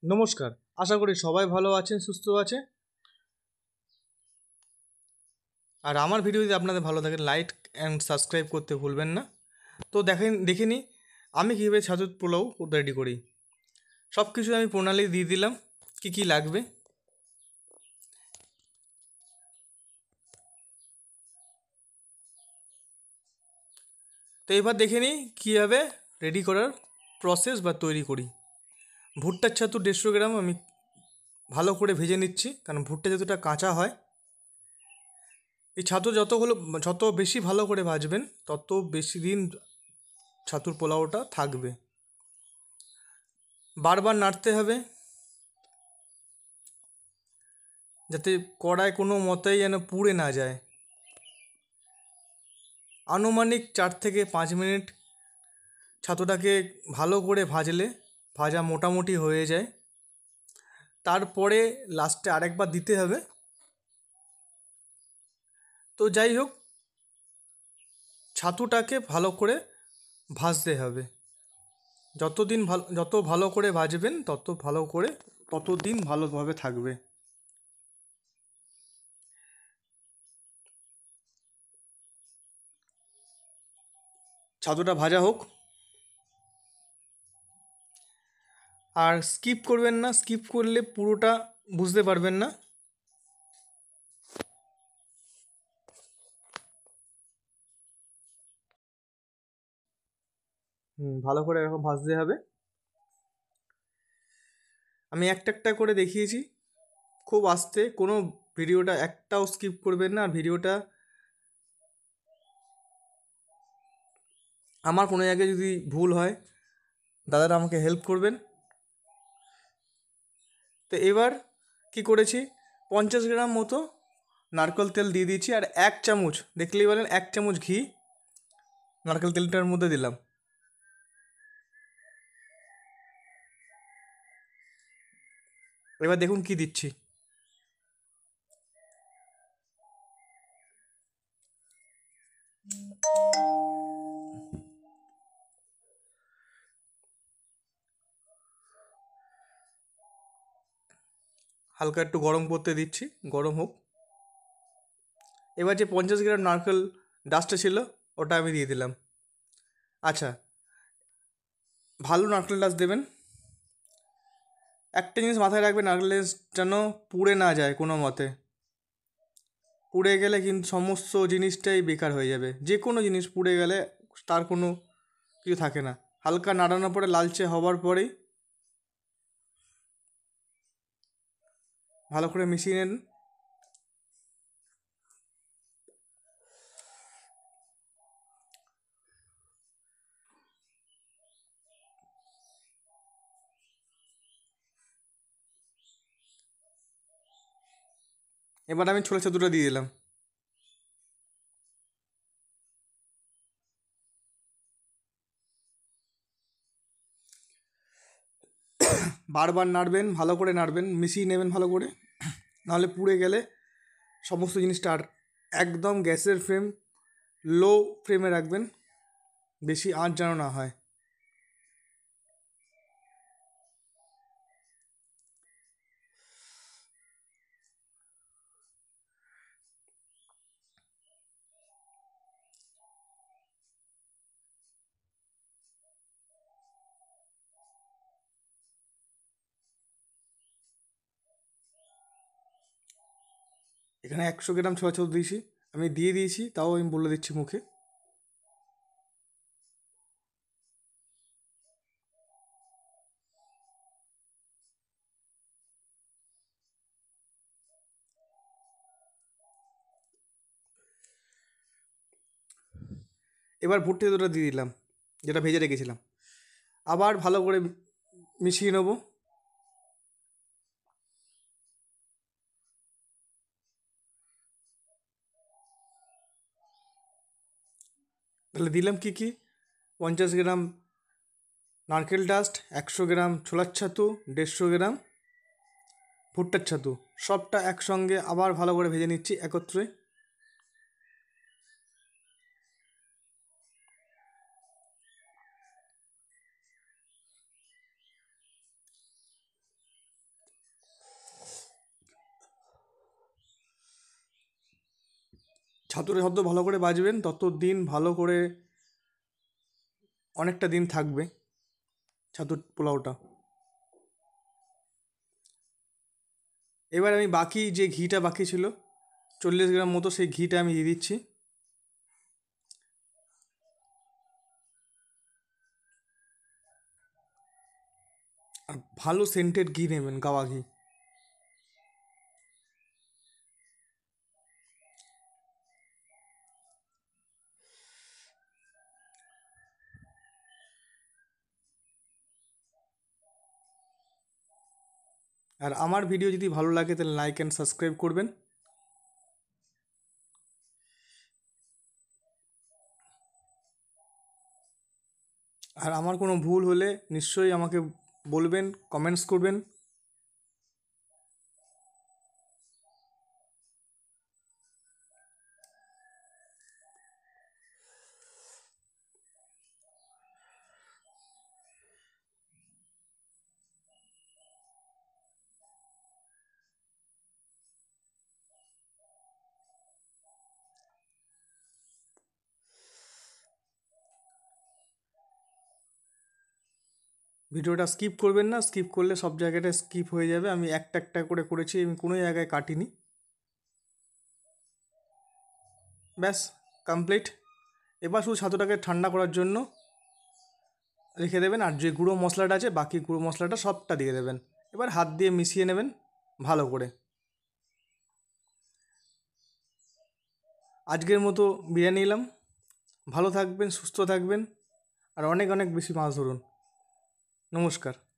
নমস্কার। আশা করি সবাই ভালো আছেন, সুস্থ আছে। আর আমার ভিডিও যদি আপনাদের ভালো থাকে, লাইক অ্যান্ড সাবস্ক্রাইব করতে ভুলবেন না। তো দেখে নিই আমি কীভাবে ছাতুর পোলাও রেডি করি। সব কিছু আমি প্রণালী দিয়ে দিলাম, কি কি লাগবে। তো এবার দেখে নিই কীভাবে রেডি করার প্রসেস বা তৈরি করি। ভুট্টার ছাতু 150 গ্রাম আমি ভালো করে ভেজে নিচ্ছি, কারণ ভুট্টা ছাতুটা কাঁচা হয়। এই ছাতু যত বেশি ভালো করে ভাজবেন, তত বেশি দিন ছাতুর পোলাওটা থাকবে। বারবার নাড়তে হবে, যাতে কড়ায় কোনো মতেই যেন পুড়ে না যায়। আনুমানিক 4 থেকে 5 মিনিট ছাতুটাকে ভালো করে ভাজলে ভাজা মোটামুটি হয়ে যায়। তারপরে লাস্টে আরেকবার দিতে হবে। তো যাই হোক, ছাতুটাকে ভালো করে ভাজতে হবে। যত ভালো করে ভাজবেন ততদিন ভালোভাবে থাকবে। ছাতুটা ভাজা হোক। আর স্কিপ করবেন না, স্কিপ করলে পুরোটা বুঝতে পারবেন না। ভালো করে এরকম ভাজতে হবে। আমি একটা একটা করে দেখিয়েছি, খুব আস্তে। কোনো ভিডিওটা একটাও স্কিপ করবেন না। আর ভিডিওটা আমার কোনো জায়গায় যদি ভুল হয়, দাদারা আমাকে হেল্প করবেন। তো এবার কি করেছি, 50 গ্রাম মতো নারকেল তেল দিয়ে দিয়েছি। আর 1 চামচ, দেখলেই বলেন 1 চামচ ঘি নারকেল তেলটার মধ্যে দিলাম। এবার দেখুন কি দিচ্ছি। হালকা একটু গরম করতে দিচ্ছি, গরম হোক। এবার যে 50 গ্রাম নারকেল ডাস্টটা ছিল, ওটা আমি দিয়ে দিলাম। আচ্ছা, ভালো নারকেল ডাস্ট দেবেন। একটা জিনিস মাথায় রাখবেন, নারকেল ডাস্ট যেন পুড়ে না যায় কোনো মতে। পুড়ে গেলে কিন্তু সমস্ত জিনিসটাই বেকার হয়ে যাবে। যে কোনো জিনিস পুড়ে গেলে তার কোনো কিছু থাকে না। হালকা নাড়ানোর পরে, লালচে হওয়ার পরেই ভালো করে মিশিয়ে নেন। এবার আমি ছোলা ছাতুটা দিয়ে দিলাম। বারবার নাড়বেন, ভালো করে নাড়বেন, মিশিয়ে নেবেন ভালো করে, নাহলে পুড়ে গেলে সমস্ত জিনিসটা। আর একদম গ্যাসের ফ্লেম লো ফ্লেমে রাখবেন, বেশি আঁচ যেন না হয়। এখানে 100 গ্রাম ছোলা ছাতু দিয়েছি, আমি দিয়ে দিয়েছি, তাও আমি বলে দিচ্ছি মুখে। এবার ভুট্টা ছাতুটা দিয়ে দিলাম, যেটা ভেজে রেখেছিলাম। আবার ভালো করে মিশিয়ে নেবো। তাহলে দিলাম কি কি, 50 গ্রাম নারকেল ডাস্ট, 100 গ্রাম ছোলার ছাতু, 150 গ্রাম ভুট্টার ছাতু, সবটা একসঙ্গে আবার ভালো করে ভেজে নিচ্ছি একত্রে। ছাতুটা যত ভালো করে বাজবেন তত দিন ভালো করে অনেকটা দিন থাকবে ছাতুর পোলাওটা। এবার আমি বাকি যে ঘিটা বাকি ছিল 40 গ্রাম মতো, সেই ঘিটা আমি দিয়ে দিচ্ছি। আর ভালো সেন্টেড ঘি নেবেন, গাওয়া ঘি। আর আমার ভিডিও যদি ভালো লাগে তাহলে লাইক অ্যান্ড সাবস্ক্রাইব করবেন। আর আমার কোনো ভুল হলে নিশ্চয়ই আমাকে বলবেন, কমেন্টস করবেন। ভিডিওটা স্কিপ করবেন না, স্কিপ করলে সব জায়গাটা স্কিপ হয়ে যাবে। আমি একটা একটা করে করেছি, আমি কোনো জায়গায় কাটিনি। ব্যাস, কমপ্লিট। এবার শুধু ছাতুটাকে ঠান্ডা করার জন্য রেখে দেবেন। আর যে গুঁড়ো মশলাটা আছে, বাকি গুঁড়ো মশলাটা সবটা দিয়ে দেবেন। এবার হাত দিয়ে মিশিয়ে নেবেন ভালো করে। আজকের মতো বিরিয়ানি নিলাম। ভালো থাকবেন, সুস্থ থাকবেন, আর অনেক অনেক বেশি মাছ ধরুন। নমস্কার।